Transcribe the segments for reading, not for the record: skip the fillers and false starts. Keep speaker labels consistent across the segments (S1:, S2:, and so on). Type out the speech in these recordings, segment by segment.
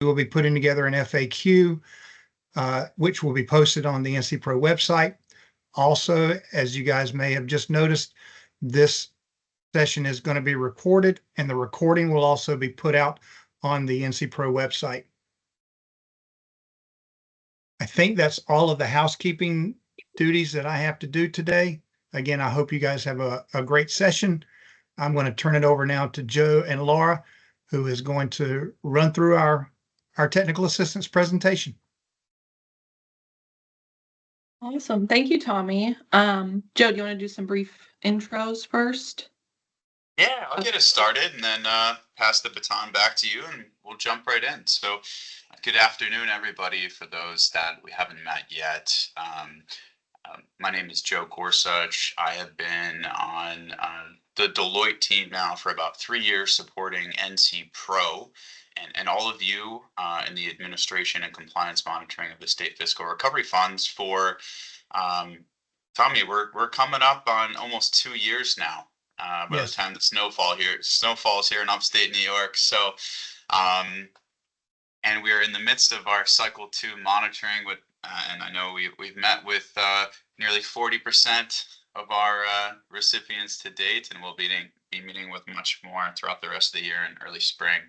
S1: will be putting together an FAQ, which will be posted on the NC Pro website. Also, as you guys may have just noticed, this session is going to be recorded, and the recording will also be put out on the NC Pro website. I think that's all of the housekeeping duties that I have to do today. Again, I hope you guys have a great session. I'm going to turn it over now to Joe and Laura, who is going to run through our technical assistance presentation.
S2: Awesome. Thank you, Tommy. Joe, do you want to do some brief intros first?
S3: Yeah, I'll get us started and then pass the baton back to you and we'll jump right in. So good afternoon, everybody, for those that we haven't met yet. My name is Joe Gorsuch. I have been on the Deloitte team now for about 3 years supporting NC Pro and all of you in the administration and compliance monitoring of the state fiscal recovery funds for, Tommy, we're coming up on almost 2 years now. By
S1: Yes.
S3: the time the snowfalls here in upstate New York. So, and we're in the midst of our cycle 2 monitoring with, and I know we've met with nearly 40% of our recipients to date, and we'll be meeting with much more throughout the rest of the year and early spring.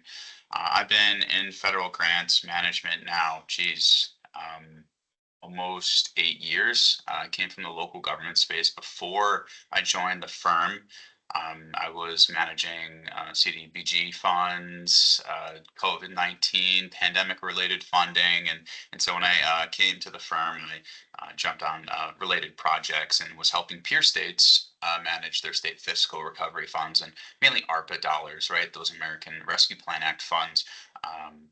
S3: I've been in federal grants management now, almost 8 years. I came from the local government space before I joined the firm. I was managing CDBG funds, COVID-19, pandemic-related funding, and so when I came to the firm, I jumped on related projects and was helping peer states manage their state fiscal recovery funds, and mainly ARPA dollars, right? Those American Rescue Plan Act funds,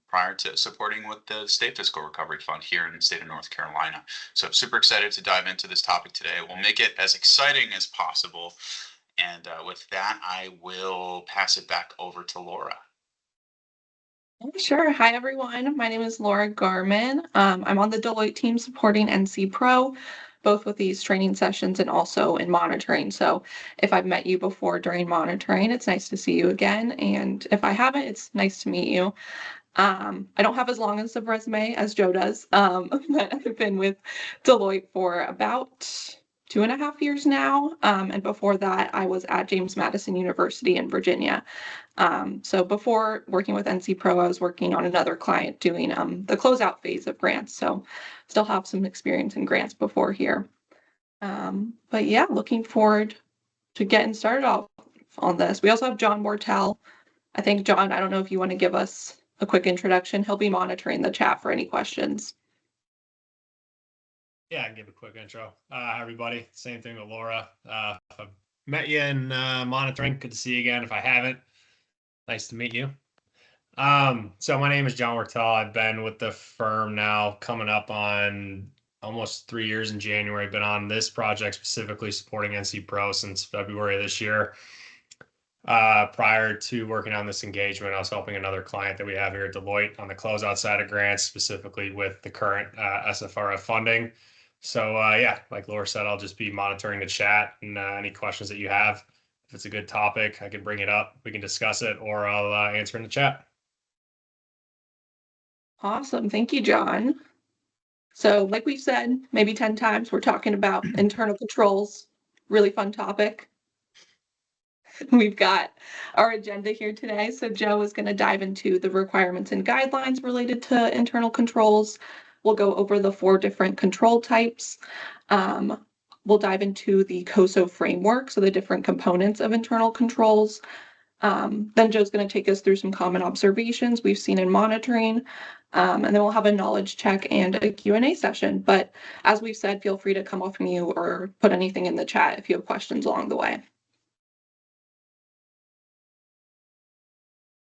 S3: prior to supporting with the State Fiscal Recovery Fund here in the state of North Carolina. So super excited to dive into this topic today. We'll make it as exciting as possible. And with that, I will pass it back over to Laura.
S2: Sure. Hi, everyone. My name is Laura Garman. I'm on the Deloitte team supporting NC Pro, both with these training sessions and also in monitoring. So if I've met you before during monitoring, it's nice to see you again. And if I haven't, it's nice to meet you. I don't have as long as a resume as Joe does, but I've been with Deloitte for about 2.5 years now. And before that, I was at James Madison University in Virginia. So before working with NC Pro, I was working on another client doing the closeout phase of grants. So still have some experience in grants before here. But yeah, looking forward to getting started off on this. We also have John Mortel. I think, John, I don't know if you want to give us a quick introduction. He'll be monitoring the chat for any questions.
S4: Yeah, I can give a quick intro. Hi, everybody. Same thing with Laura. If I've met you in monitoring, good to see you again. If I haven't, nice to meet you. So my name is John Mortel. I've been with the firm now coming up on almost 3 years in January. I've been on this project specifically supporting NC Pro since February of this year. Prior to working on this engagement, I was helping another client that we have here at Deloitte on the closeout side of grants, specifically with the current SFRF funding. So yeah, like Laura said, I'll just be monitoring the chat and any questions that you have. If it's a good topic, I can bring it up, we can discuss it, or I'll answer in the chat.
S2: Awesome. Thank you, John. So like we've said, maybe 10 times, we're talking about internal controls. Really fun topic. We've got our agenda here today. So Joe is going to dive into the requirements and guidelines related to internal controls. We'll go over the 4 different control types. We'll dive into the COSO framework, so the different components of internal controls. Then Joe's going to take us through some common observations we've seen in monitoring. And then we'll have a knowledge check and a Q&A session. But as we've said, feel free to come off mute or put anything in the chat if you have questions along the way.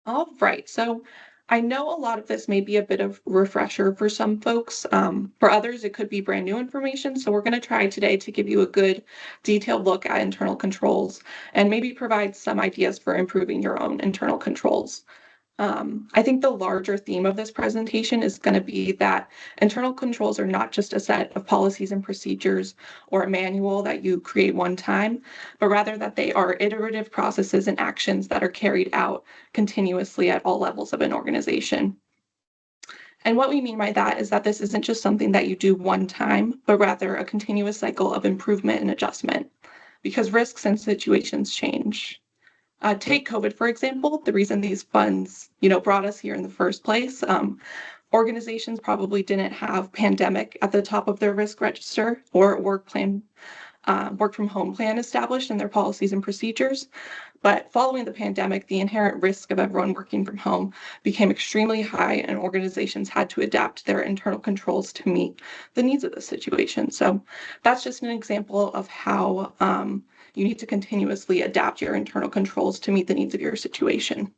S2: All right, so I know a lot of this may be a bit of refresher for some folks. For others, it could be brand new information. So we're going to try today to give you a good detailed look at internal controls and maybe provide some ideas for improving your own internal controls. I think the larger theme of this presentation is going to be that internal controls are not just a set of policies and procedures or a manual that you create one time, but rather that they are iterative processes and actions that are carried out continuously at all levels of an organization. And what we mean by that is that this isn't just something that you do one time, but rather a continuous cycle of improvement and adjustment because risks and situations change. Take COVID, for example, the reason these funds, brought us here in the first place. Organizations probably didn't have pandemic at the top of their risk register or work from home plan established in their policies and procedures. But following the pandemic, the inherent risk of everyone working from home became extremely high, and organizations had to adapt their internal controls to meet the needs of the situation. So that's just an example of how you need to continuously adapt your internal controls to meet the needs of your situation.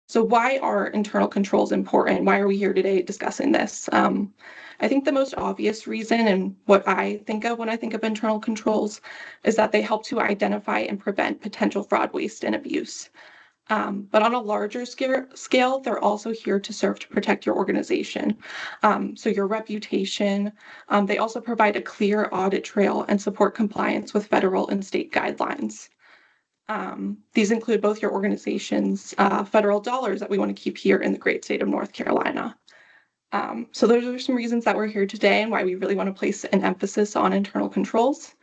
S2: So why are internal controls important? Why are we here today discussing this? I think the most obvious reason and what I think of when I think of internal controls is that they help to identify and prevent potential fraud, waste, and abuse. But on a larger scale, they're also here to serve to protect your organization. So your reputation. They also provide a clear audit trail and support compliance with federal and state guidelines. These include both your organization's federal dollars that we want to keep here in the great state of North Carolina. So those are some reasons that we're here today and why we really want to place an emphasis on internal controls.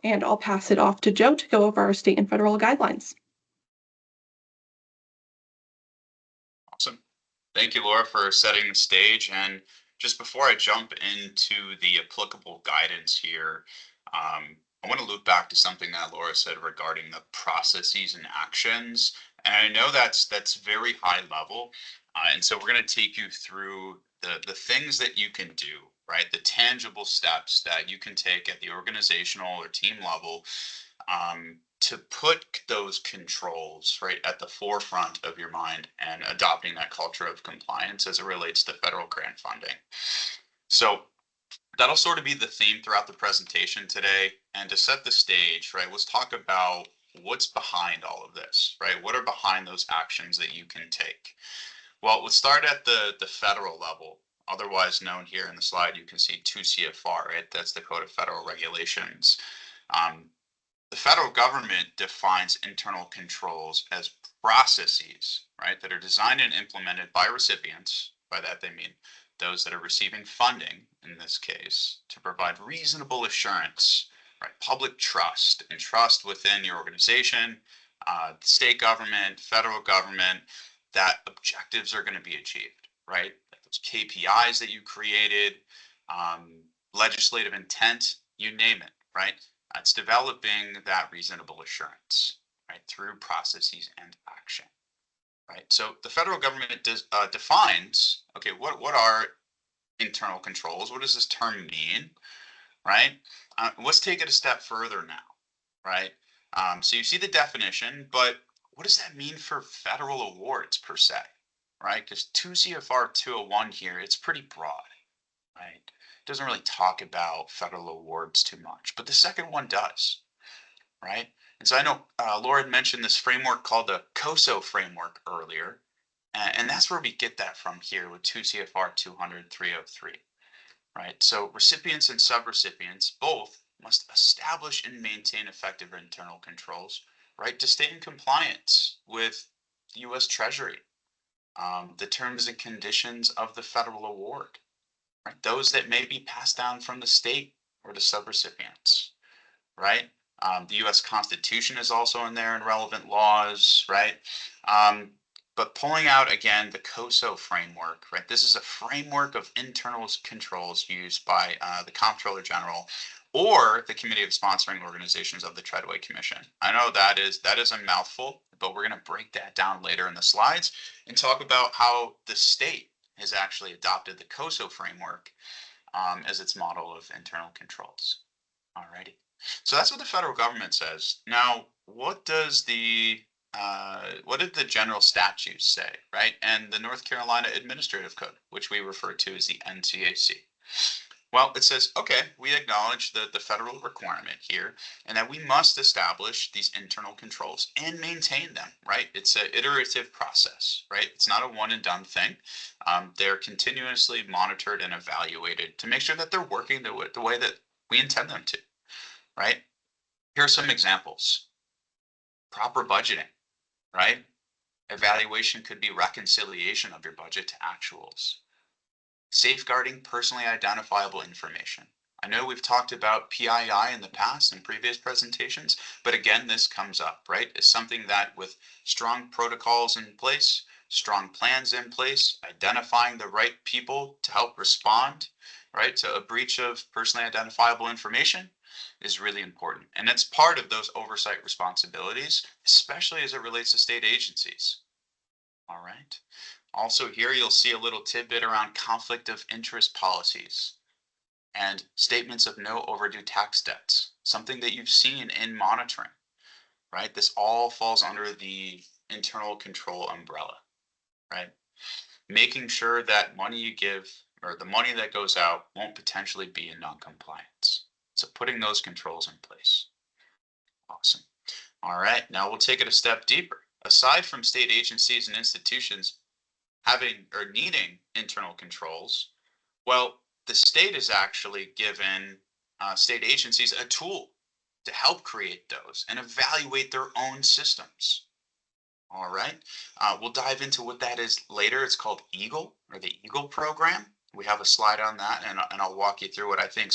S2: And I'll pass it off to Joe to go over our state and federal guidelines.
S3: Awesome. Thank you, Laura, for setting the stage. And just before I jump into the applicable guidance here, I want to loop back to something that Laura said regarding the processes and actions. And I know that's very high level. And so we're going to take you through the things that you can do, right? The tangible steps that you can take at the organizational or team level to put those controls right at the forefront of your mind and adopting that culture of compliance as it relates to federal grant funding. So that'll sort of be the theme throughout the presentation today. And to set the stage, right, let's talk about what's behind all of this, right? What are behind those actions that you can take? Well, let's start at the federal level, otherwise known here in the slide. You can see 2 CFR, right? That's the Code of Federal Regulations. The federal government defines internal controls as processes, right, that are designed and implemented by recipients. By that, they mean those that are receiving funding, in this case, to provide reasonable assurance, right, public trust and trust within your organization, state government, federal government, that objectives are going to be achieved, right? Those KPIs that you created, legislative intent, you name it, right? It's developing that reasonable assurance, right, through processes and action, right? So the federal government defines, okay, what are internal controls? What does this term mean, right? Let's take it a step further now, right? So you see the definition, but what does that mean for federal awards per se, right? Because 2 CFR 201 here, it's pretty broad, right? It doesn't really talk about federal awards too much, but the second one does, right? And so I know Laura had mentioned this framework called the COSO framework earlier, and that's where we get that from here with 2 CFR 200-303, right? So recipients and subrecipients both must establish and maintain effective internal controls, right, to stay in compliance with the U.S. Treasury, the terms and conditions of the federal award, right? Those that may be passed down from the state or the subrecipients, right? The U.S. Constitution is also in there and relevant laws, right? But pulling out again the COSO framework, right? This is a framework of internal controls used by the Comptroller General or the Committee of Sponsoring Organizations of the Treadway Commission. I know that is a mouthful, but we're going to break that down later in the slides and talk about how the state has actually adopted the COSO framework as its model of internal controls. Alrighty. So that's what the federal government says. Now, what did the general statutes say, right? And the North Carolina Administrative Code, which we refer to as the NCAC. Well, it says, okay, we acknowledge the federal requirement here and that we must establish these internal controls and maintain them, right? It's an iterative process, right? It's not a one and done thing. They're continuously monitored and evaluated to make sure that they're working the way that we intend them to, right? Here are some examples. Proper budgeting, right? Evaluation could be reconciliation of your budget to actuals. Safeguarding personally identifiable information. I know we've talked about PII in the past in previous presentations, but again, this comes up, right? It's something that with strong protocols in place, strong plans in place, identifying the right people to help respond, right, to a breach of personally identifiable information is really important. And it's part of those oversight responsibilities, especially as it relates to state agencies. All right. Also here, you'll see a little tidbit around conflict of interest policies and statements of no overdue tax debts, something that you've seen in monitoring, right? This all falls under the internal control umbrella, right? Making sure that money you give or the money that goes out won't potentially be in non-compliance. So putting those controls in place. Awesome. All right, now we'll take it a step deeper. Aside from state agencies and institutions having or needing internal controls, well, the state is actually given state agencies a tool to help create those and evaluate their own systems. All right, we'll dive into what that is later. It's called EAGLE, or the EAGLE program. We have a slide on that, and I'll walk you through what I think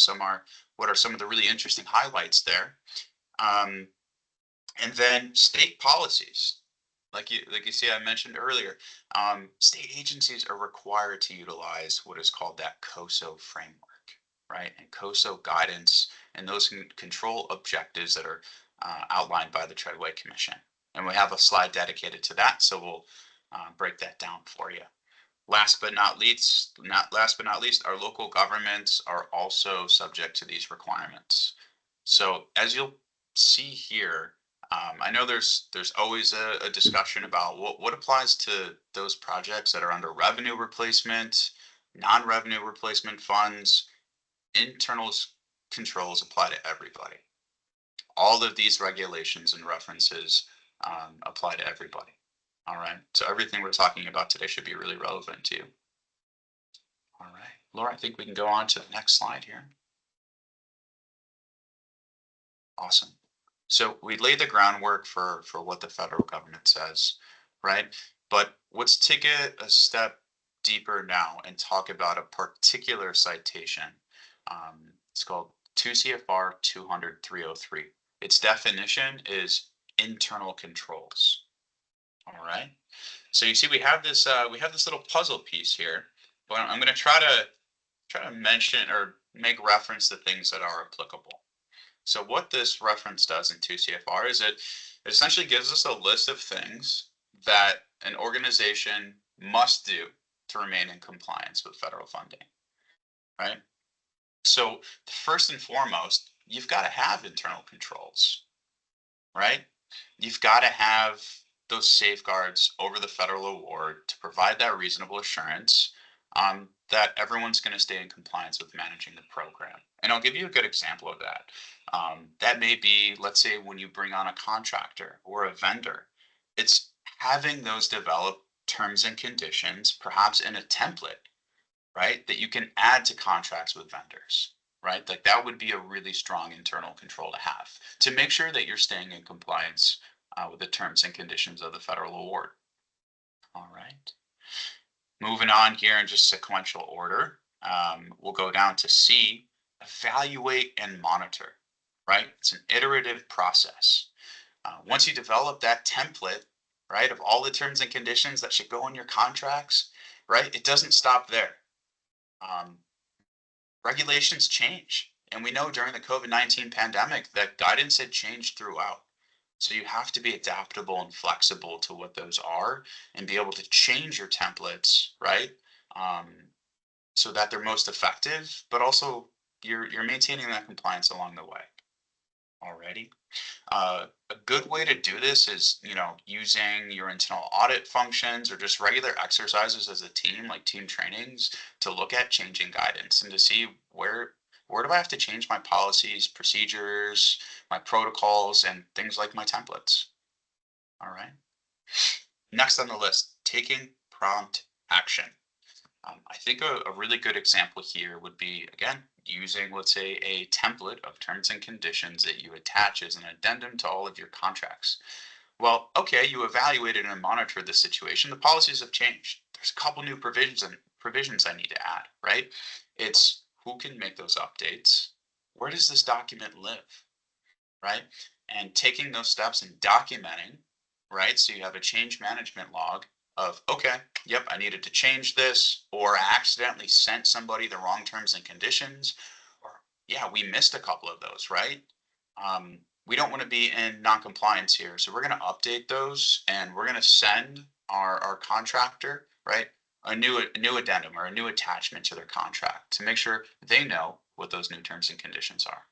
S3: what are some of the really interesting highlights there. And then state policies. Like you see, I mentioned earlier, state agencies are required to utilize what is called that COSO framework, right? And COSO guidance and those control objectives that are outlined by the Treadway Commission. And we have a slide dedicated to that, so we'll break that down for you. Last but not least, our local governments are also subject to these requirements. So as you'll see here, I know there's always a discussion about what applies to those projects that are under revenue replacement, non-revenue replacement funds. Internal controls apply to everybody. All of these regulations and references apply to everybody. All right, so everything we're talking about today should be really relevant to you. All right, Laura, I think we can go on to the next slide here. Awesome. So we lay the groundwork for what the federal government says, right? But let's take it a step deeper now and talk about a particular citation. It's called 2 CFR 200-303. Its definition is internal controls. All right. So you see, we have this little puzzle piece here, but I'm going to try to mention or make reference to things that are applicable. So what this reference does in 2 CFR is it essentially gives us a list of things that an organization must do to remain in compliance with federal funding, right? So first and foremost, you've got to have internal controls, right? You've got to have those safeguards over the federal award to provide that reasonable assurance that everyone's going to stay in compliance with managing the program. And I'll give you a good example of that. That may be, let's say, when you bring on a contractor or a vendor, it's having those developed terms and conditions, perhaps in a template, right, that you can add to contracts with vendors, right? Like that would be a really strong internal control to have to make sure that you're staying in compliance with the terms and conditions of the federal award. All right. Moving on here in just sequential order, we'll go down to C, evaluate and monitor, right? It's an iterative process. Once you develop that template, right, of all the terms and conditions that should go in your contracts, right, it doesn't stop there. Regulations change. And we know during the COVID-19 pandemic that guidance had changed throughout. So you have to be adaptable and flexible to what those are and be able to change your templates, right? So that they're most effective, but also you're maintaining that compliance along the way. Alrighty. A good way to do this is, using your internal audit functions or just regular exercises as a team, like team trainings, to look at changing guidance and to see where do I have to change my policies, procedures, my protocols, and things like my templates. All right. Next on the list, taking prompt action. I think a really good example here would be, again, using, let's say, a template of terms and conditions that you attach as an addendum to all of your contracts. Well, okay, you evaluated and monitored the situation. The policies have changed. There's a couple new provisions I need to add, right? It's who can make those updates? Where does this document live? Right? And taking those steps and documenting, right? So you have a change management log of, okay, yep, I needed to change this, or I accidentally sent somebody the wrong terms and conditions, or yeah, we missed a couple of those, right? We don't want to be in non-compliance here. So we're going to update those and we're going to send our contractor, right? A new addendum or a new attachment to their contract to make sure they know what those new terms and conditions are.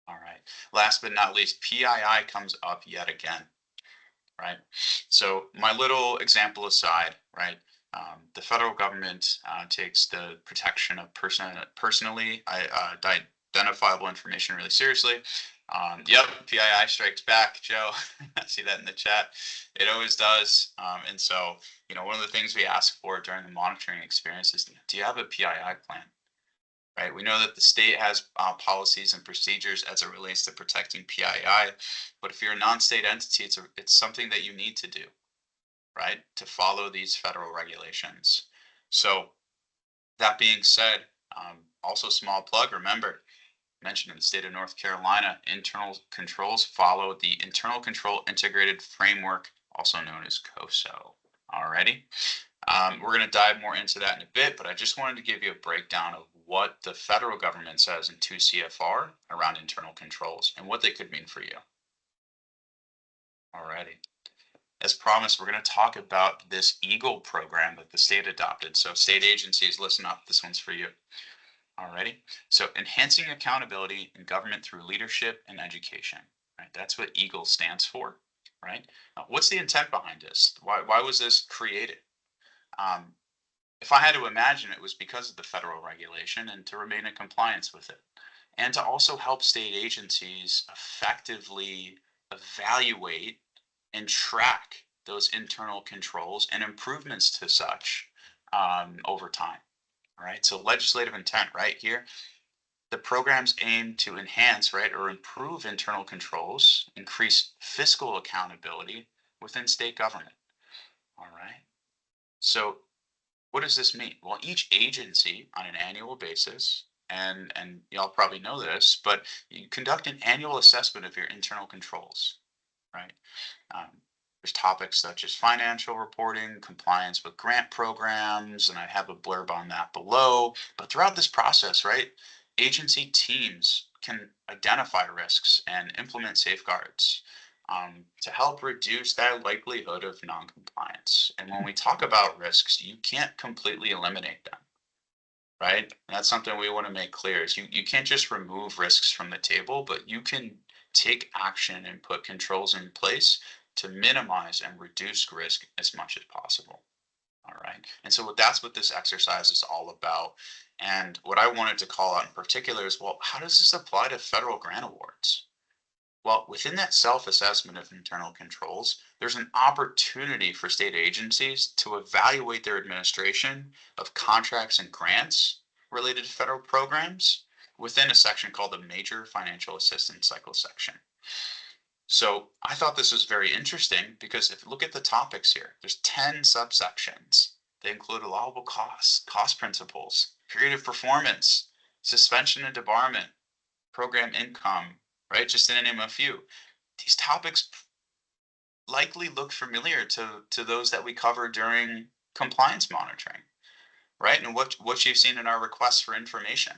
S3: All right. Last but not least, PII comes up yet again, right? So my little example aside, right? The federal government takes the protection of personally identifiable information really seriously. Yep, PII strikes back, Joe. I see that in the chat. It always does. And so, one of the things we ask for during the monitoring experience is, do you have a PII plan? Right? We know that the state has policies and procedures as it relates to protecting PII, but if you're a non-state entity, it's something that you need to do, right? To follow these federal regulations. So that being said, also small plug, remember, mentioned in the state of North Carolina, internal controls follow the Internal Control Integrated Framework, also known as COSO. Alrighty. We're going to dive more into that in a bit, but I just wanted to give you a breakdown of what the federal government says in 2 CFR around internal controls and what they could mean for you. Alrighty. As promised, we're going to talk about this EAGLE program that the state adopted. So state agencies, listen up, this one's for you. Alrighty. So enhancing accountability in government through leadership and education. Right? That's what EAGLE stands for. Right? What's the intent behind this? Why was this created? If I had to imagine, it was because of the federal regulation and to remain in compliance with it, and to also help state agencies effectively evaluate and track those internal controls and improvements to such over time. All right, so legislative intent right here. The programs aim to enhance, right, or improve internal controls, increase fiscal accountability within state government. All right, so what does this mean? Well, each agency on an annual basis, and y'all probably know this, but you conduct an annual assessment of your internal controls, right? There's topics such as financial reporting, compliance with grant programs, and I have a blurb on that below. But throughout this process, right, agency teams can identify risks and implement safeguards to help reduce that likelihood of non-compliance. And when we talk about risks, you can't completely eliminate them, right? And that's something we want to make clear is you can't just remove risks from the table, but you can take action and put controls in place to minimize and reduce risk as much as possible. All right. And so that's what this exercise is all about. And what I wanted to call out in particular is, well, how does this apply to federal grant awards? Well, within that self-assessment of internal controls, there's an opportunity for state agencies to evaluate their administration of contracts and grants related to federal programs within a section called the Major Financial Assistance Cycle section. So I thought this was very interesting because if you look at the topics here, there's 10 subsections. They include allowable costs, cost principles, period of performance, suspension and debarment, program income, right? Just to name a few. These topics likely look familiar to those that we cover during compliance monitoring, right? And what you've seen in our requests for information.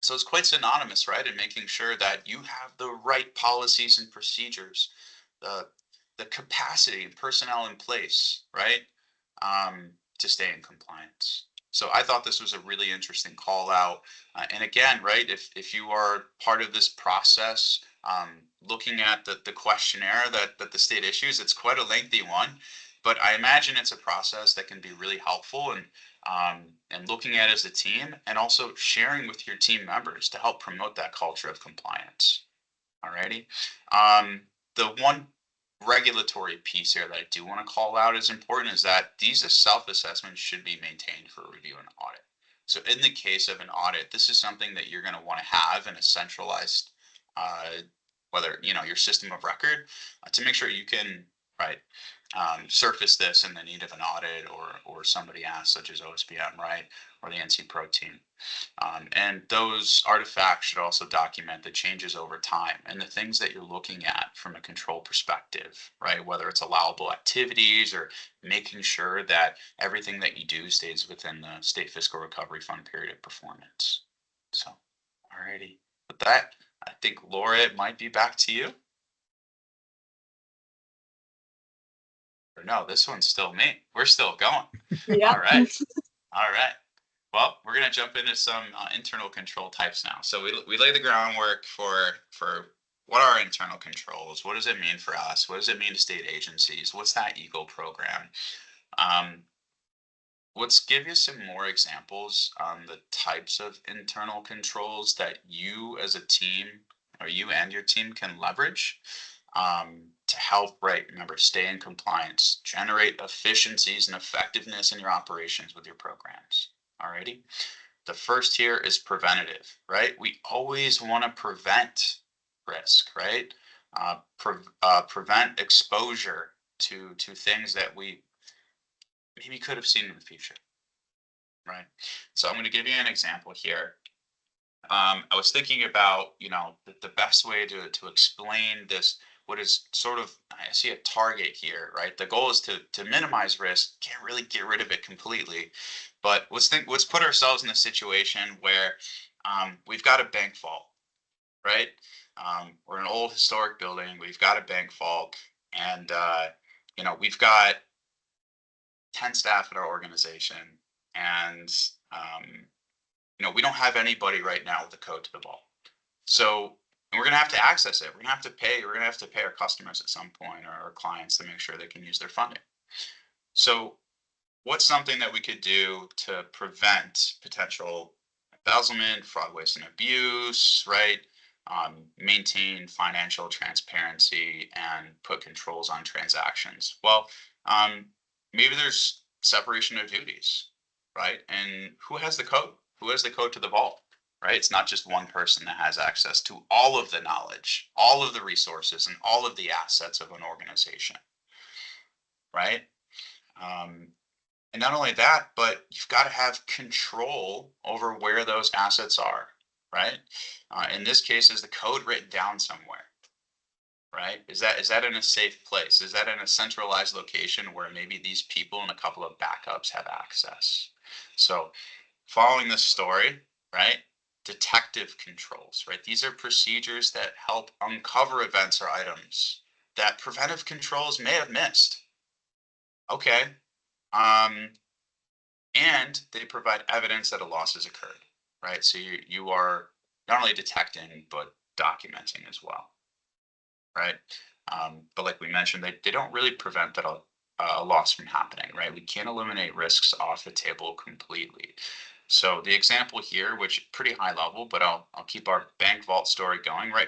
S3: So it's quite synonymous, right? In making sure that you have the right policies and procedures, the capacity and personnel in place, right? To stay in compliance. So I thought this was a really interesting call out. And again, right, if you are part of this process, looking at the questionnaire that the state issues, it's quite a lengthy one, but I imagine it's a process that can be really helpful and looking at it as a team and also sharing with your team members to help promote that culture of compliance. Alrighty. The one regulatory piece here that I do want to call out as important is that these self-assessments should be maintained for review and audit. So in the case of an audit, this is something that you're going to want to have in a centralized whether, your system of record, to make sure you can, right, surface this in the need of an audit or somebody asks, such as OSBM, right, or the NC Pro team. And those artifacts should also document the changes over time and the things that you're looking at from a control perspective, right? Whether it's allowable activities or making sure that everything that you do stays within the state fiscal recovery fund period of performance. So, alrighty. With that, I think Laura, it might be back to you. Or no, this one's still me. We're still going.
S2: Yeah.
S3: All right. All right. Well, we're going to jump into some internal control types now. So we lay the groundwork for what are internal controls? What does it mean for us? What does it mean to state agencies? What's that EAGLE program? Let's give you some more examples on the types of internal controls that you as a team or you and your team can leverage to help, right, remember, stay in compliance, generate efficiencies and effectiveness in your operations with your programs. Alrighty. The first here is preventative, right? We always want to prevent risk, right? Prevent exposure to things that we maybe could have seen in the future, right? So I'm going to give you an example here. I was thinking about, the best way to explain this, what is sort of, I see a target here, right? The goal is to minimize risk, can't really get rid of it completely. But let's put ourselves in a situation where we've got a bank vault, right? We're an old historic building, we've got a bank vault, and we've got 10 staff in our organization, and we don't have anybody right now with a code to the vault. So we're going to have to access it. We're going to have to pay our customers at some point, or our clients, to make sure they can use their funding. So what's something that we could do to prevent potential embezzlement, fraud, waste, and abuse, right? Maintain financial transparency and put controls on transactions. Well, maybe there's separation of duties, right? And who has the code? Who has the code to the vault, right? It's not just one person that has access to all of the knowledge, all of the resources, and all of the assets of an organization, right? And not only that, but you've got to have control over where those assets are, right? In this case, is the code written down somewhere, right? Is that in a safe place? Is that in a centralized location where maybe these people and a couple of backups have access? So following this story, right? Detective controls, right? These are procedures that help uncover events or items that preventive controls may have missed. Okay. And they provide evidence that a loss has occurred, right? So you are not only detecting, but documenting as well, right? But like we mentioned, they don't really prevent that a loss from happening, right? We can't eliminate risks off the table completely. So the example here, which pretty high level, but I'll keep our bank vault story going, right?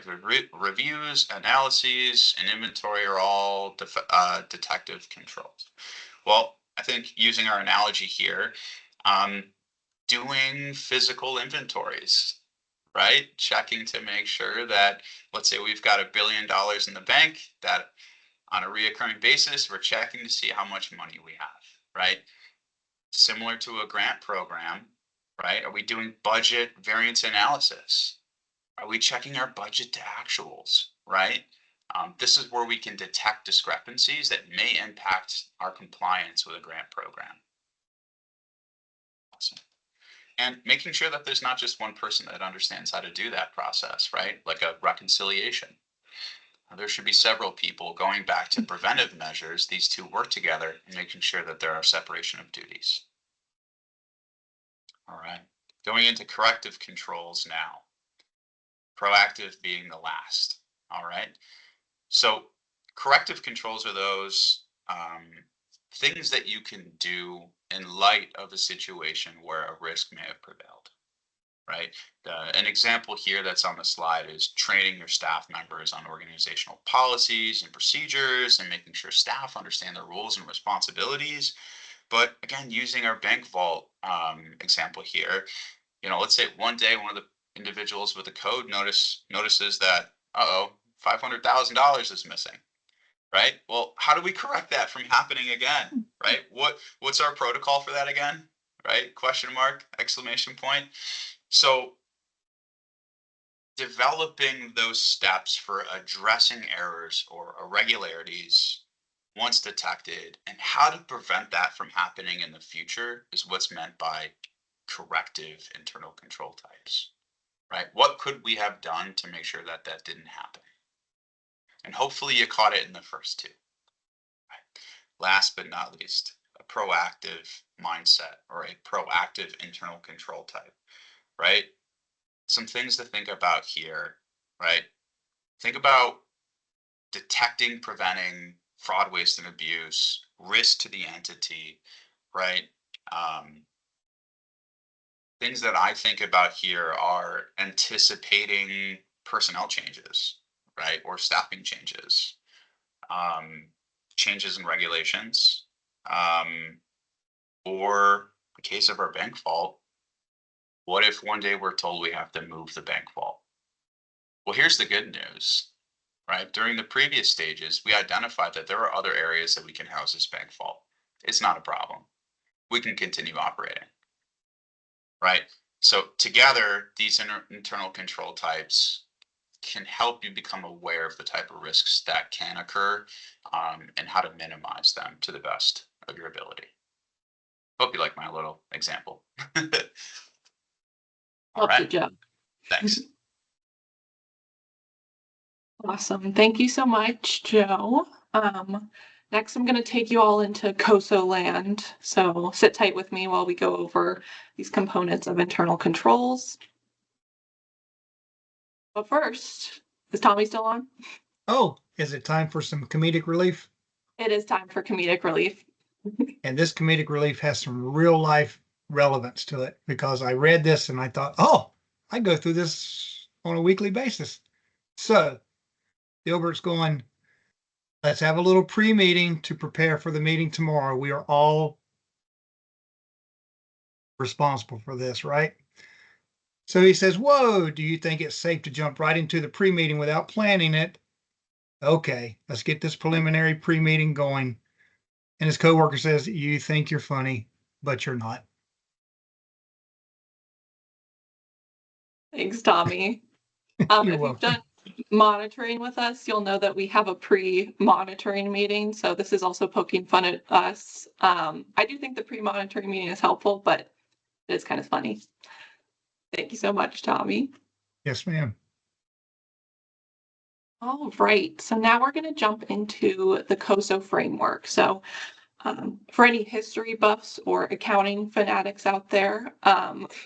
S3: Reviews, analyses, and inventory are all detective controls. Well, I think using our analogy here, doing physical inventories, right? Checking to make sure that, let's say we've got $1 billion in the bank, that on a reoccurring basis, we're checking to see how much money we have, right? Similar to a grant program, right? Are we doing budget variance analysis? Are we checking our budget to actuals, right? This is where we can detect discrepancies that may impact our compliance with a grant program. Awesome. And making sure that there's not just one person that understands how to do that process, right? Like a reconciliation. There should be several people going back to preventive measures. These two work together and making sure that there are separation of duties. All right, going into corrective controls now. Proactive being the last. All right. So corrective controls are those things that you can do in light of a situation where a risk may have prevailed, right? An example here that's on the slide is training your staff members on organizational policies and procedures and making sure staff understand their roles and responsibilities. But again, using our bank vault example here, let's say one day one of the individuals with the code notices that, $500,000 is missing, right? Well, how do we correct that from happening again, right? What's our protocol for that again, right? Question mark, exclamation point. So developing those steps for addressing errors or irregularities once detected and how to prevent that from happening in the future is what's meant by corrective internal control types, right? What could we have done to make sure that that didn't happen? And hopefully you caught it in the first two. Right? Last but not least, a proactive mindset or a proactive internal control type, right? Some things to think about here, right? Think about detecting, preventing fraud, waste, and abuse, risk to the entity, right? Things that I think about here are anticipating personnel changes, right? Or staffing changes, changes in regulations, or in case of our bank vault, what if one day we're told we have to move the bank vault? Well, here's the good news, right? During the previous stages, we identified that there are other areas that we can house this bank vault. It's not a problem. We can continue operating, right? So together, these internal control types can help you become aware of the type of risks that can occur and how to minimize them to the best of your ability. Hope you like my little example. All
S2: Love the
S3: right,
S2: joke.
S3: thanks.
S2: Awesome. Thank you so much, Joe. Next, I'm going to take you all into COSO land. So sit tight with me while we go over these components of internal controls. But first, is Tommy still on?
S1: Oh, is it time for some comedic relief?
S2: It is time for comedic relief.
S1: And this comedic relief has some real life relevance to it because I read this and I thought, oh, I go through this on a weekly basis. So Gilbert's going, let's have a little pre-meeting to prepare for the meeting tomorrow. We are all responsible for this, right? So he says, whoa, do you think it's safe to jump right into the pre-meeting without planning it? Okay, let's get this preliminary pre-meeting going. And his coworker says, you think you're funny, but you're not.
S2: Thanks, Tommy.
S1: You're
S2: If you've
S1: welcome.
S2: done monitoring with us, you'll know that we have a pre-monitoring meeting. So this is also poking fun at us. I do think the pre-monitoring meeting is helpful, but it's kind of funny. Thank you so much, Tommy.
S1: Yes, ma'am.
S2: All right, so now we're going to jump into the COSO framework. So for any history buffs or accounting fanatics out there,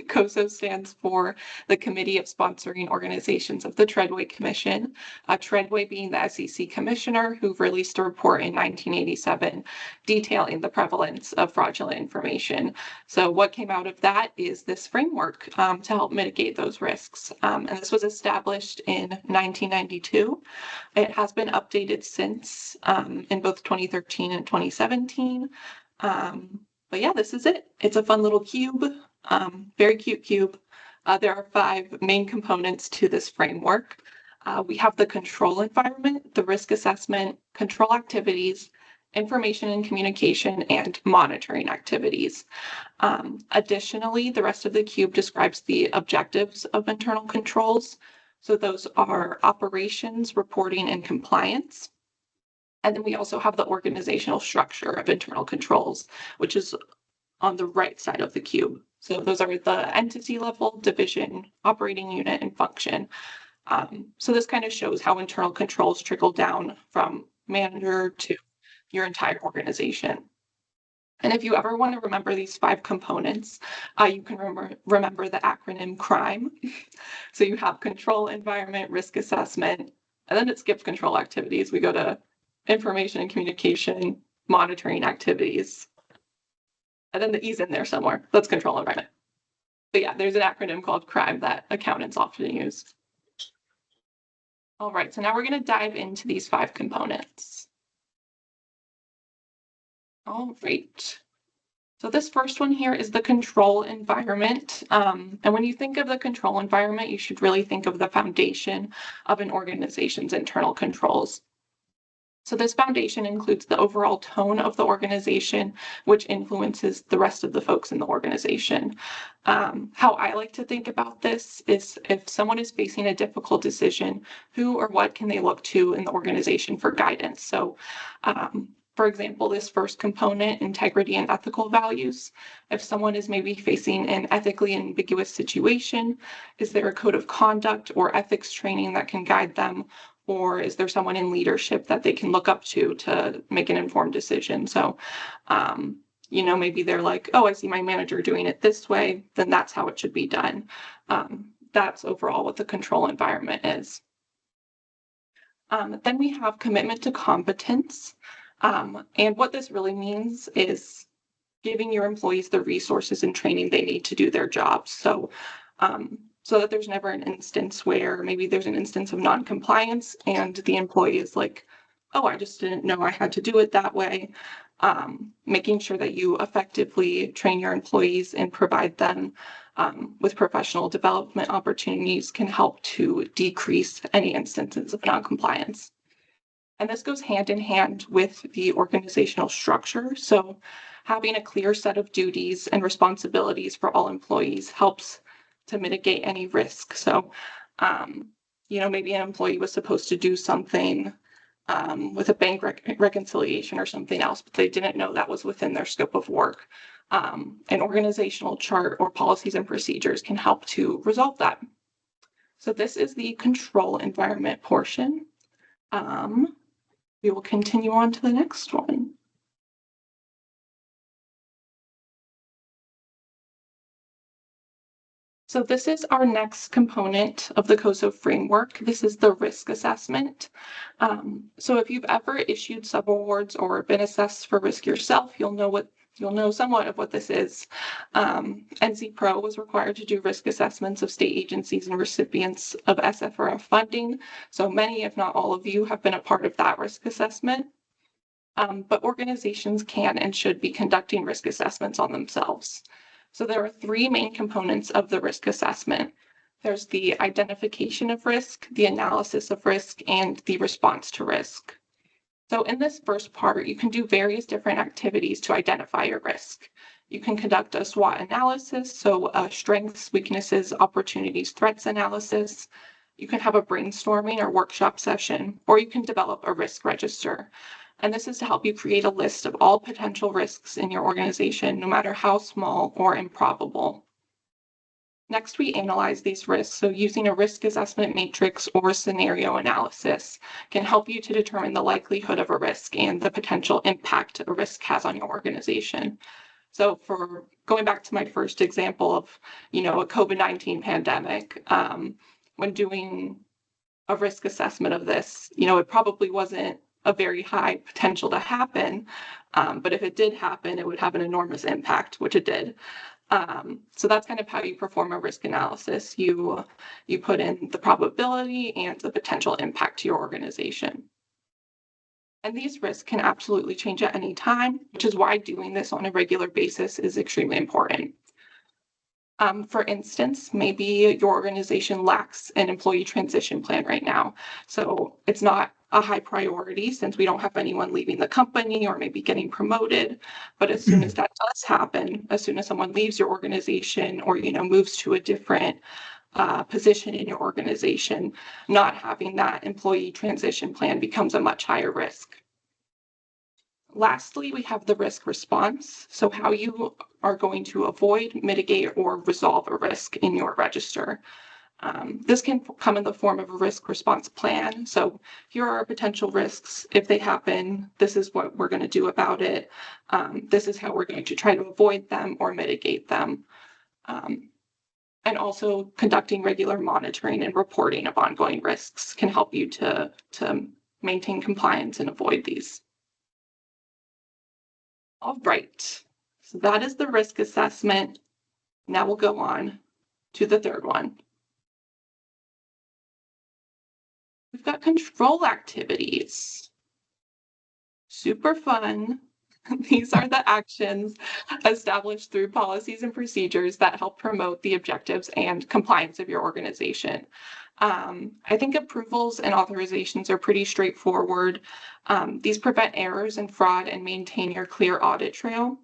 S2: COSO stands for the Committee of Sponsoring Organizations of the Treadway Commission, Treadway being the SEC commissioner who released a report in 1987 detailing the prevalence of fraudulent information. So what came out of that is this framework to help mitigate those risks. And this was established in 1992. It has been updated since in both 2013 and 2017. But yeah, this is it. It's a fun little cube, very cute cube. There are 5 main components to this framework. We have the control environment, the risk assessment, control activities, information and communication, and monitoring activities. Additionally, the rest of the cube describes the objectives of internal controls. So those are operations, reporting, and compliance. And then we also have the organizational structure of internal controls, which is on the right side of the cube. So those are the entity level, division, operating unit, and function. So this kind of shows how internal controls trickle down from manager to your entire organization. And if you ever want to remember these 5 components, you can remember the acronym CRIME. So you have control environment, risk assessment, and then it skips control activities. We go to information and communication, monitoring activities. And then the E's in there somewhere. That's control environment. But yeah, there's an acronym called CRIME that accountants often use. All right, so now we're going to dive into these 5 components. All right. So this first one here is the control environment. And when you think of the control environment, you should really think of the foundation of an organization's internal controls. So this foundation includes the overall tone of the organization, which influences the rest of the folks in the organization. How I like to think about this is if someone is facing a difficult decision, who or what can they look to in the organization for guidance? So, for example, this first component, integrity and ethical values. If someone is maybe facing an ethically ambiguous situation, is there a code of conduct or ethics training that can guide them? Or is there someone in leadership that they can look up to make an informed decision? So, maybe they're like, oh, I see my manager doing it this way, then that's how it should be done. That's overall what the control environment is. Then we have commitment to competence. And what this really means is giving your employees the resources and training they need to do their jobs. So that there's never an instance where maybe there's an instance of non-compliance and the employee is like, oh, I just didn't know I had to do it that way. Making sure that you effectively train your employees and provide them with professional development opportunities can help to decrease any instances of non-compliance. And this goes hand in hand with the organizational structure. So having a clear set of duties and responsibilities for all employees helps to mitigate any risk. So, maybe an employee was supposed to do something with a bank reconciliation or something else, but they didn't know that was within their scope of work. An organizational chart or policies and procedures can help to resolve that. So this is the control environment portion. We will continue on to the next one. So this is our next component of the COSO framework. This is the risk assessment. So if you've ever issued subawards or been assessed for risk yourself, you'll know somewhat of what this is. NC Pro was required to do risk assessments of state agencies and recipients of SFRF funding. So many, if not all of you, have been a part of that risk assessment. But organizations can and should be conducting risk assessments on themselves. So there are three main components of the risk assessment. There's the identification of risk, the analysis of risk, and the response to risk. So in this first part, you can do various different activities to identify your risk. You can conduct a SWOT analysis, so strengths, weaknesses, opportunities, threats analysis. You can have a brainstorming or workshop session, or you can develop a risk register. And this is to help you create a list of all potential risks in your organization, no matter how small or improbable. Next, we analyze these risks. So using a risk assessment matrix or scenario analysis can help you to determine the likelihood of a risk and the potential impact a risk has on your organization. So for going back to my first example of, a COVID-19 pandemic, when doing a risk assessment of this, it probably wasn't a very high potential to happen. But if it did happen, it would have an enormous impact, which it did. So that's kind of how you perform a risk analysis. You put in the probability and the potential impact to your organization. And these risks can absolutely change at any time, which is why doing this on a regular basis is extremely important. For instance, maybe your organization lacks an employee transition plan right now. So it's not a high priority since we don't have anyone leaving the company or maybe getting promoted. But as soon as that does happen, as soon as someone leaves your organization or, moves to a different position in your organization, not having that employee transition plan becomes a much higher risk. Lastly, we have the risk response. So how you are going to avoid, mitigate, or resolve a risk in your register. This can come in the form of a risk response plan. So here are potential risks. If they happen, this is what we're going to do about it. This is how we're going to try to avoid them or mitigate them. And also conducting regular monitoring and reporting of ongoing risks can help you to maintain compliance and avoid these. All right, so that is the risk assessment. Now we'll go on to the third one. We've got control activities. Super fun. These are the actions established through policies and procedures that help promote the objectives and compliance of your organization. I think approvals and authorizations are pretty straightforward. These prevent errors and fraud and maintain your clear audit trail.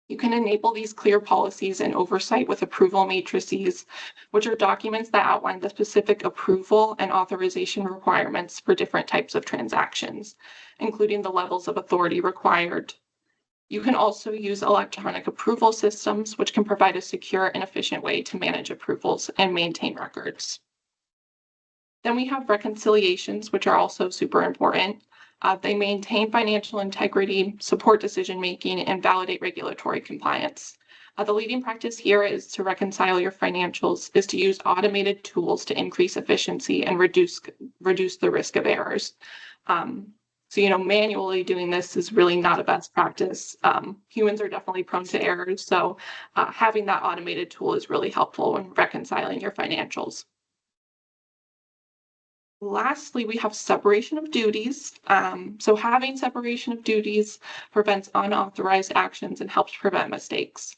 S2: You can enable these clear policies and oversight with approval matrices, which are documents that outline the specific approval and authorization requirements for different types of transactions, including the levels of authority required. You can also use electronic approval systems, which can provide a secure and efficient way to manage approvals and maintain records. Then we have reconciliations, which are also super important. They maintain financial integrity, support decision-making, and validate regulatory compliance. The leading practice here is to reconcile your financials, is to use automated tools to increase efficiency and reduce the risk of errors. So, manually doing this is really not a best practice. Humans are definitely prone to errors, so having that automated tool is really helpful when reconciling your financials. Lastly, we have separation of duties. So having separation of duties prevents unauthorized actions and helps prevent mistakes.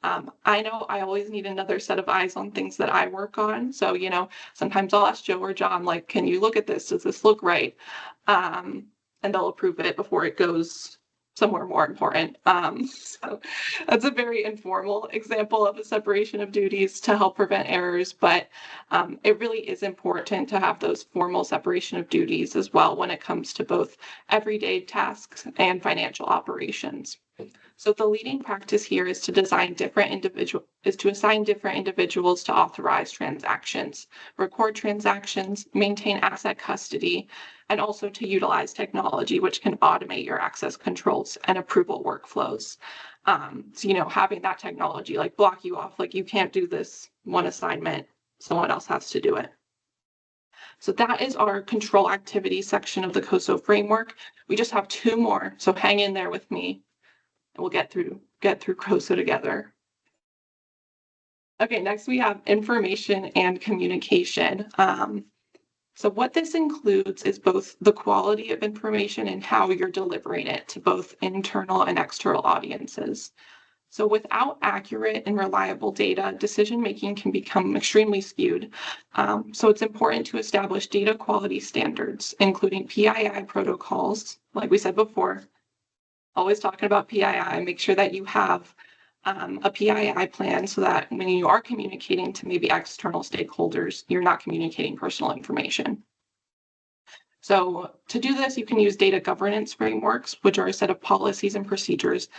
S2: I know I always need another set of eyes on things that I work on. So, sometimes I'll ask Joe or John, like, can you look at this? Does this look right? And they'll approve it before it goes somewhere more important. So that's a very informal example of a separation of duties to help prevent errors, but it really is important to have those formal separation of duties as well when it comes to both everyday tasks and financial operations. So the leading practice here is to assign different individuals to authorize transactions, record transactions, maintain asset custody, and also to utilize technology, which can automate your access controls and approval workflows. So, having that technology like block you off, like you can't do this one assignment, someone else has to do it. So that is our control activity section of the COSO framework. We just have 2 more, so hang in there with me. And we'll get through COSO together. Okay, next we have information and communication. So what this includes is both the quality of information and how you're delivering it to both internal and external audiences. So without accurate and reliable data, decision-making can become extremely skewed. So it's important to establish data quality standards, including PII protocols, like we said before. Always talking about PII, make sure that you have a PII plan so that when you are communicating to maybe external stakeholders, you're not communicating personal information. So to do this, you can use data governance frameworks, which are a set of policies and procedures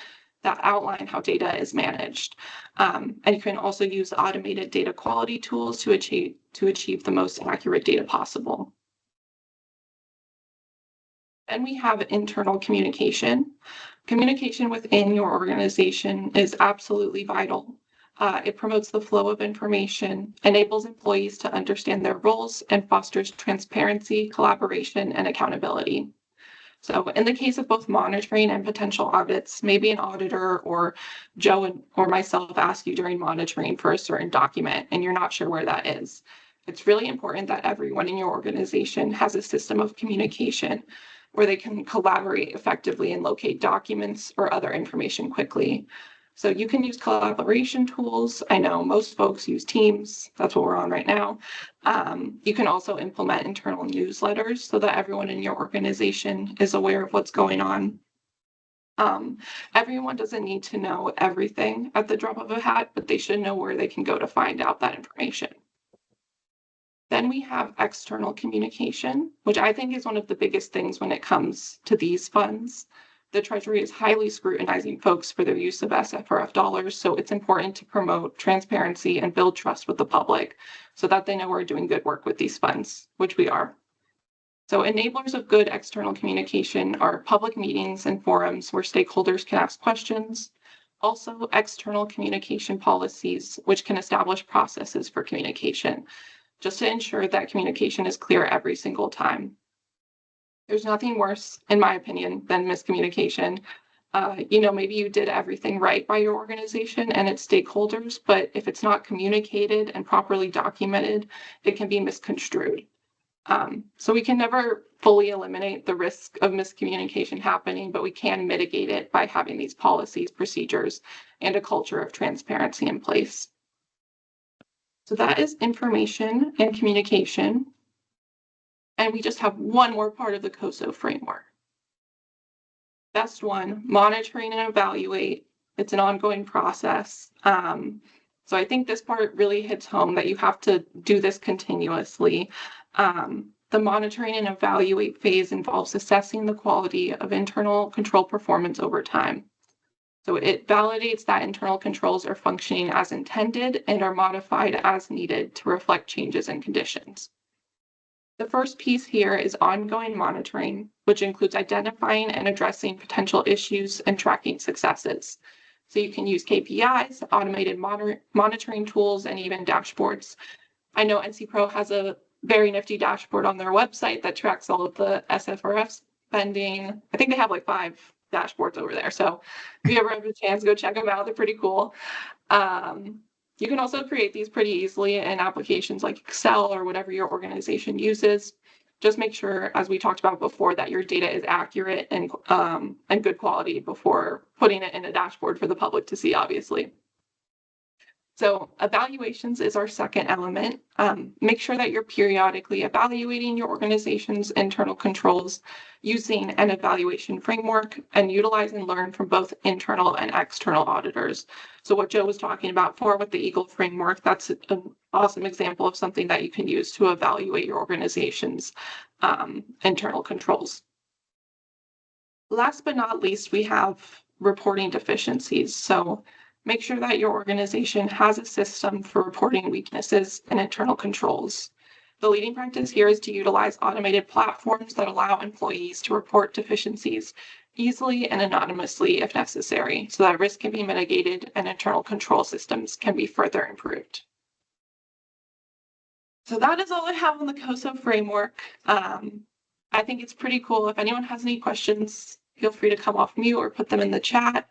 S2: that outline how data is managed. And you can also use automated data quality tools to achieve the most accurate data possible. Then we have internal communication. Communication within your organization is absolutely vital. It promotes the flow of information, enables employees to understand their roles, and fosters transparency, collaboration, and accountability. So in the case of both monitoring and potential audits, maybe an auditor or Joe or myself ask you during monitoring for a certain document and you're not sure where that is. It's really important that everyone in your organization has a system of communication where they can collaborate effectively and locate documents or other information quickly. So you can use collaboration tools. I know most folks use Teams. That's what we're on right now. You can also implement internal newsletters so that everyone in your organization is aware of what's going on. Everyone doesn't need to know everything at the drop of a hat, but they should know where they can go to find out that information. Then we have external communication, which I think is one of the biggest things when it comes to these funds. The Treasury is highly scrutinizing folks for their use of SFRF dollars, so it's important to promote transparency and build trust with the public so that they know we're doing good work with these funds, which we are. So enablers of good external communication are public meetings and forums where stakeholders can ask questions. Also, external communication policies, which can establish processes for communication, just to ensure that communication is clear every single time. There's nothing worse, in my opinion, than miscommunication. Maybe you did everything right by your organization and its stakeholders, but if it's not communicated and properly documented, it can be misconstrued. So we can never fully eliminate the risk of miscommunication happening, but we can mitigate it by having these policies, procedures, and a culture of transparency in place. So that is information and communication. And we just have one more part of the COSO framework. Best one, monitoring and evaluate. It's an ongoing process. So I think this part really hits home that you have to do this continuously. The monitoring and evaluate phase involves assessing the quality of internal control performance over time. So it validates that internal controls are functioning as intended and are modified as needed to reflect changes in conditions. The first piece here is ongoing monitoring, which includes identifying and addressing potential issues and tracking successes. So you can use KPIs, automated monitoring tools, and even dashboards. I know NC Pro has a very nifty dashboard on their website that tracks all of the SFRF spending. I think they have like 5 dashboards over there. So if you ever have a chance, go check them out. They're pretty cool. You can also create these pretty easily in applications like Excel or whatever your organization uses. Just make sure, as we talked about before, that your data is accurate and good quality before putting it in a dashboard for the public to see, obviously. So evaluations is our second element. Make sure that you're periodically evaluating your organization's internal controls using an evaluation framework and utilize and learn from both internal and external auditors. So what Joe was talking about before with the EAGLE framework, that's an awesome example of something that you can use to evaluate your organization's internal controls. Last but not least, we have reporting deficiencies. So make sure that your organization has a system for reporting weaknesses and internal controls. The leading practice here is to utilize automated platforms that allow employees to report deficiencies easily and anonymously if necessary, so that risk can be mitigated and internal control systems can be further improved. So that is all I have on the COSO framework. I think it's pretty cool. If anyone has any questions, feel free to come off mute or put them in the chat.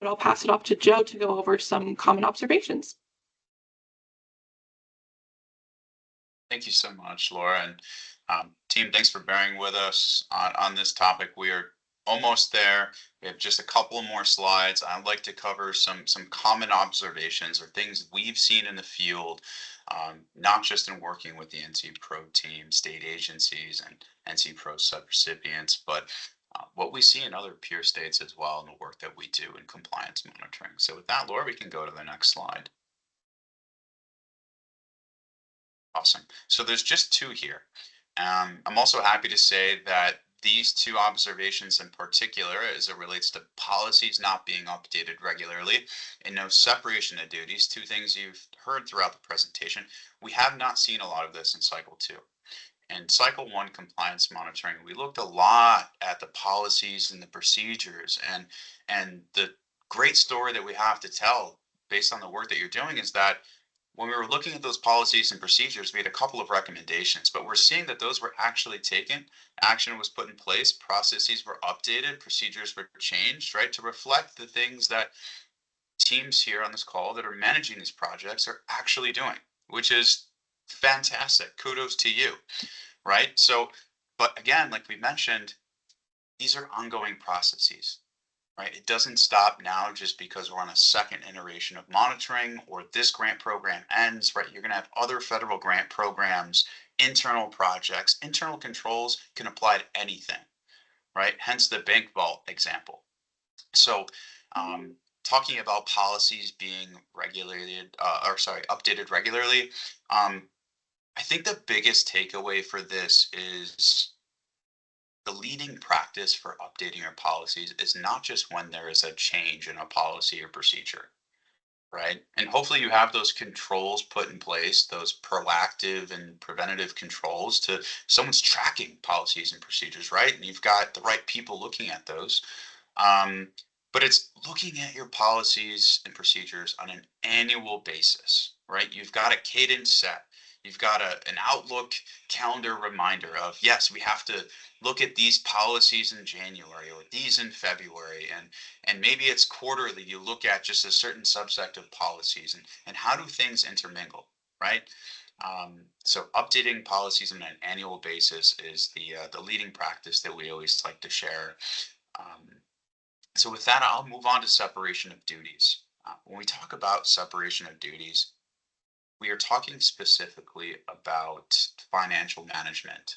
S2: But I'll pass it off to Joe to go over some common observations.
S3: Thank you so much, Laura. And team, thanks for bearing with us on this topic. We are almost there. We have just a couple more slides. I'd like to cover some common observations or things we've seen in the field, not just in working with the NC Pro team, state agencies, and NC Pro subrecipients, but what we see in other peer states as well in the work that we do in compliance monitoring. So with that, Laura, we can go to the next slide. Awesome. So there's just 2 here. I'm also happy to say that these 2 observations in particular, as it relates to policies not being updated regularly and no separation of duties, 2 things you've heard throughout the presentation, we have not seen a lot of this in cycle 2. In cycle 1 compliance monitoring, we looked a lot at the policies and the procedures, and the great story that we have to tell based on the work that you're doing is that when we were looking at those policies and procedures, we had a couple of recommendations, but we're seeing that those were actually taken. Action was put in place, processes were updated, procedures were changed, right, to reflect the things that teams here on this call that are managing these projects are actually doing, which is fantastic. Kudos to you, right? So, but again, like we mentioned, these are ongoing processes. Right? It doesn't stop now just because we're on a second iteration of monitoring or this grant program ends, right? You're going to have other federal grant programs, internal projects, internal controls can apply to anything, right? Hence the bank vault example. So talking about policies being updated regularly, I think the biggest takeaway for this is the leading practice for updating your policies is not just when there is a change in a policy or procedure, right? And hopefully you have those controls put in place, those proactive and preventative controls to someone's tracking policies and procedures, right? And you've got the right people looking at those. But it's looking at your policies and procedures on an annual basis, right? You've got a cadence set. You've got an Outlook calendar reminder of, yes, we have to look at these policies in January or these in February. And maybe it's quarterly, you look at just a certain subset of policies and how do things intermingle, right? So updating policies on an annual basis is the leading practice that we always like to share. Um, so with that, I'll move on to separation of duties. When we talk about separation of duties, we are talking specifically about financial management.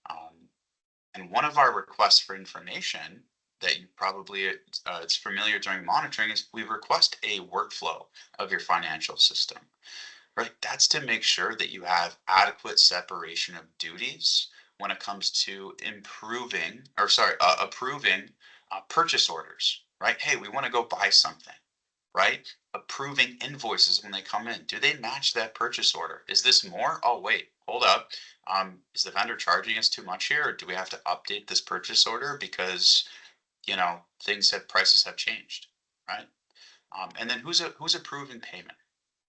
S3: Um, and one of our requests for information that you probably it's familiar during monitoring is we request a workflow of your financial system, right? That's to make sure that you have adequate separation of duties when it comes to approving purchase orders, right? Hey, we want to go buy something, right? Approving invoices when they come in. Do they match that purchase order? Is this more? Oh, wait, hold up. Is the vendor charging us too much here? Or do we have to update this purchase order because, prices have changed, right? And then who's approving payment,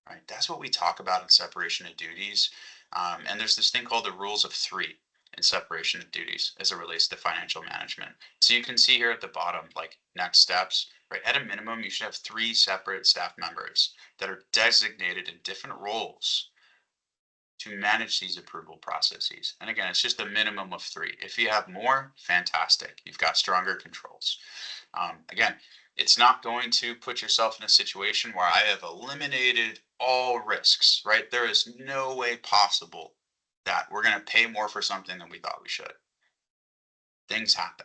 S3: right? That's what we talk about in separation of duties. And there's this thing called the rules of three in separation of duties as it relates to financial management. So you can see here at the bottom, like next steps, right? At a minimum, you should have 3 separate staff members that are designated in different roles to manage these approval processes. And again, it's just a minimum of 3. If you have more, fantastic. You've got stronger controls. Again, it's not going to put yourself in a situation where I have eliminated all risks, right? There is no way possible that we're going to pay more for something than we thought we should. Things happen,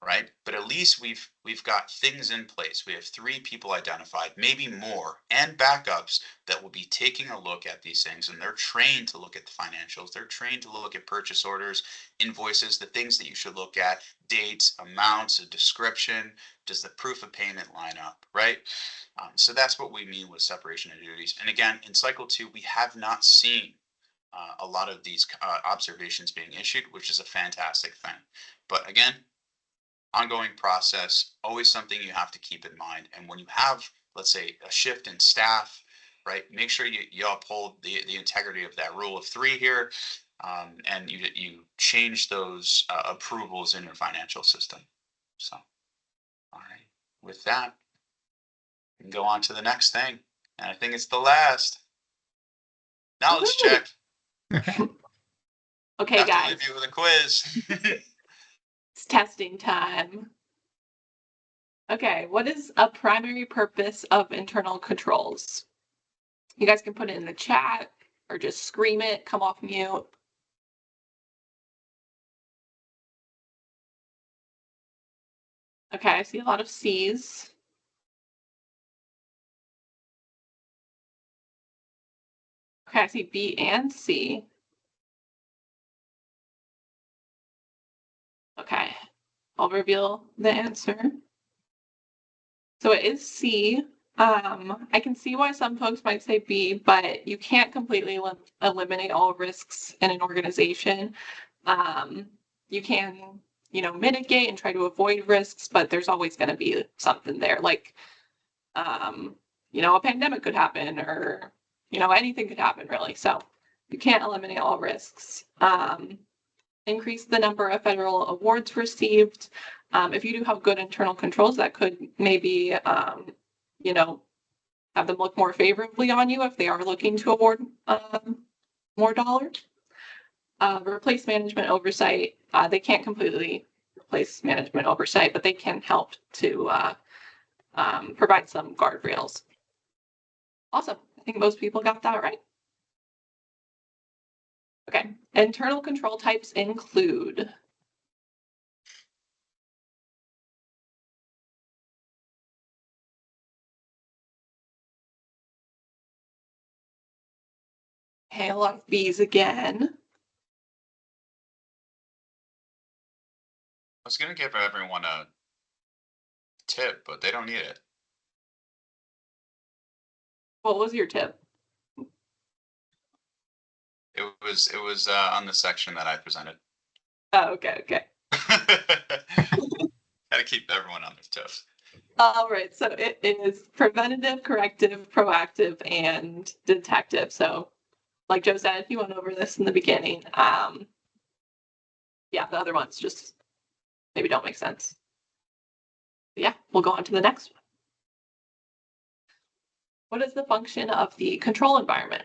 S3: right? But at least we've got things in place. We have 3 people identified, maybe more, and backups that will be taking a look at these things, and they're trained to look at the financials. They're trained to look at purchase orders, invoices, the things that you should look at, dates, amounts, a description. Does the proof of payment line up, right? So that's what we mean with separation of duties. And again, in cycle 2, we have not seen a lot of these observations being issued, which is a fantastic thing. But again, ongoing process, always something you have to keep in mind. And when you have, let's say, a shift in staff, right, make sure you uphold the integrity of that rule of 3 here, and you change those approvals in your financial system. So, all right, with that, we can go on to the next thing. And I think it's the last. Knowledge
S2: Woohoo!
S3: check.
S2: Okay,
S3: Have to
S2: guys,
S3: leave you with a quiz.
S2: it's testing time. Okay, what is a primary purpose of internal controls? You guys can put it in the chat or just scream it, come off mute. Okay, I see a lot of C's. Okay, I see B and C. Okay, I'll reveal the answer. So it is C. I can see why some folks might say B, but you can't completely eliminate all risks in an organization. You can, mitigate and try to avoid risks, but there's always going to be something there. Like, a pandemic could happen, or anything could happen, really. So you can't eliminate all risks. Increase the number of federal awards received. If you do have good internal controls, that could maybe, have them look more favorably on you if they are looking to award more dollars. Replace management oversight. They can't completely replace management oversight, but they can help to provide some guardrails. Awesome. I think most people got that right. Okay. Internal control types include a lot of B's again.
S3: I was going to give everyone a tip, but they don't need it.
S2: What was your tip?
S3: It was on the section that I presented.
S2: Oh, okay.
S3: Gotta keep everyone on their toes.
S2: All right, so it is preventative, corrective, proactive, and detective. So, like Joe said, he went over this in the beginning. Yeah, the other ones just maybe don't make sense. But yeah, we'll go on to the next one. What is the function of the control environment?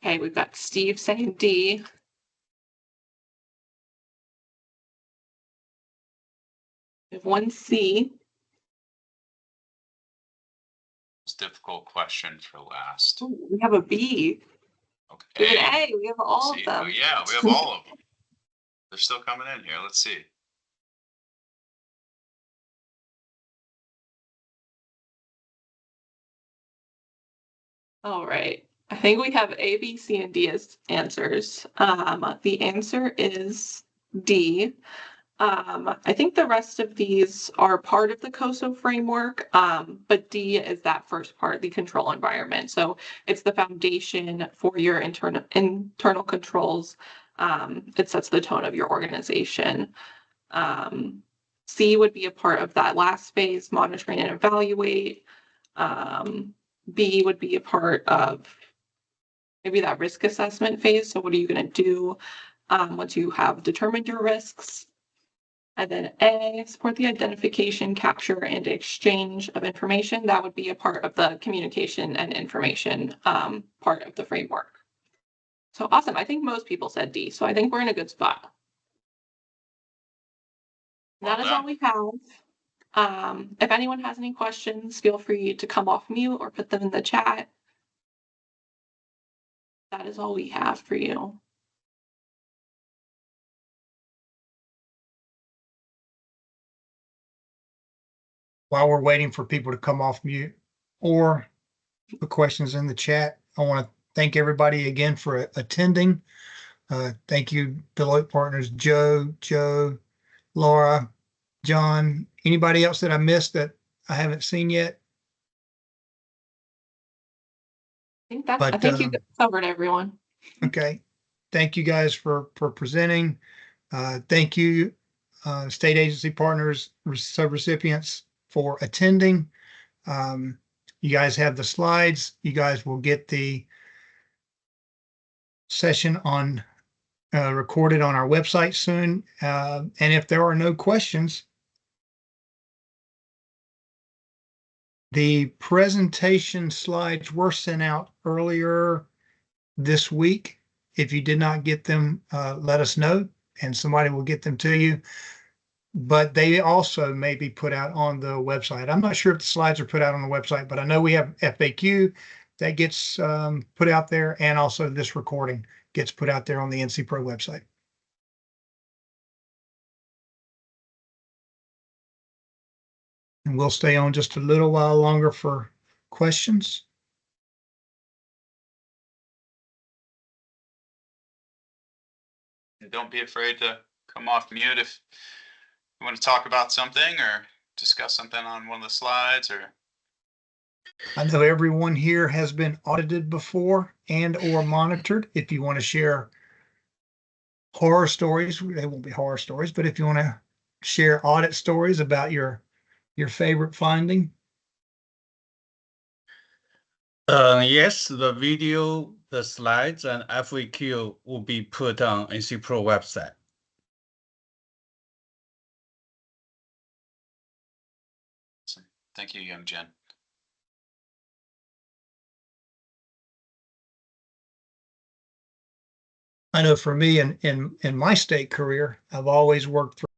S2: Okay, we've got Steve saying D. We have one C.
S3: It's a difficult question for last.
S2: Ooh, we have a B. We have an
S3: Okay.
S2: A. We have all of
S3: See,
S2: them.
S3: oh, yeah, we have all of them. They're still coming in here. Let's see.
S2: All right. I think we have A, B, C, and D as answers. The answer is D. I think the rest of these are part of the COSO framework, but D is that first part, the control environment. So it's the foundation for your internal controls. It sets the tone of your organization. C would be a part of that last phase, monitoring and evaluate. B would be a part of maybe that risk assessment phase. So what are you going to do once you have determined your risks? And then A, support the identification, capture, and exchange of information. That would be a part of the communication and information part of the framework. So awesome. I think most people said D. So I think we're in a good spot.
S3: Well
S2: That is all
S3: done.
S2: we have. If anyone has any questions, feel free to come off mute or put them in the chat. That is all we have for you.
S1: While we're waiting for people to come off mute or put questions in the chat, I want to thank everybody again for attending. Thank you, Deloitte Partners, Joe, Laura, John, anybody else that I missed that I haven't seen yet.
S2: I think you covered everyone.
S1: Okay. Thank you guys for presenting. Thank you, state agency partners, subrecipients for attending. You guys have the slides. You guys will get the session on recorded on our website soon. And if there are no questions, the presentation slides were sent out earlier this week. If you did not get them, let us know and somebody will get them to you. But they also may be put out on the website. I'm not sure if the slides are put out on the website, but I know we have FAQ that gets put out there, and also this recording gets put out there on the NC Pro website. And we'll stay on just a little while longer for questions.
S3: Don't be afraid to come off mute if you want to talk about something or discuss something on one of the slides or.
S1: I know everyone here has been audited before and or monitored. If you want to share horror stories, they won't be horror stories, but if you want to share audit stories about your favorite finding.
S5: Yes, the video, the slides, and FAQ will be put on NC Pro website.
S3: Thank you, Young Jen.
S1: I know for me in my state career, I've always worked